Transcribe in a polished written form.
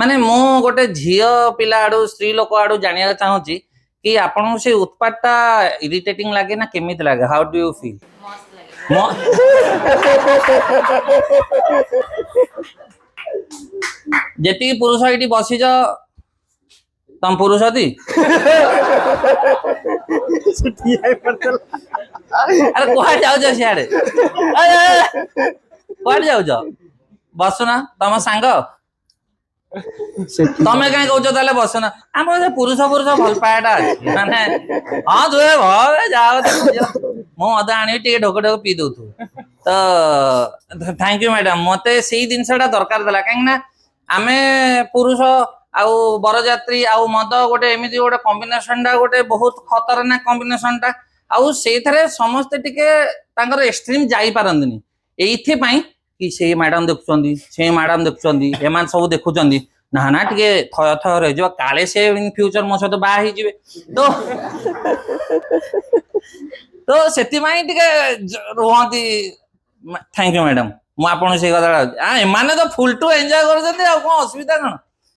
माने मु गोटे झील पिला आड़ू स्त्री लोक आड़ू जानिया चाहूची कि आपन से उत्पादटा इरिटेटिंग लागे ना केमिति लागे हाउ डू यू फील जेती पुरुष एटी बसिज तम पुरुष दी अरे कुआ जाऊ सियाड़े कुआ जाऊ बसुना तम सांग तमे कहीं कहते बसना आम पुरुष पुरुष भल पायाटा माने हाँ तुए जाओ मु अदा आनी टे ढोक ढोक पी दौ तो थैंक यू मैडम मत से जिनसा दरकार देला कहीं आमे पुरुष आउ बरजात्री आउ मद गोटे एमती गोटे कॉम्बिनेशन टा गोटे बहुत खतरनाक कॉम्बिनेशन टा आउ से समस्ते टिके तांकर एक्सट्रीम जाई पारंदिनी एइथि पई कि से मैडम देखुचंदी से मैडम देखुचंदी एमान सब देखुचंदी ना ना टिके थय थय रह जो काले से इन फ्यूचर मो सहित बा ही जिवे तो सेति माई टिके रोहंती थैंक यू मैडम मु आपन से कथा आ एमाने तो फुल टू एन्जॉय करजंती आ कोन असुविधा कोन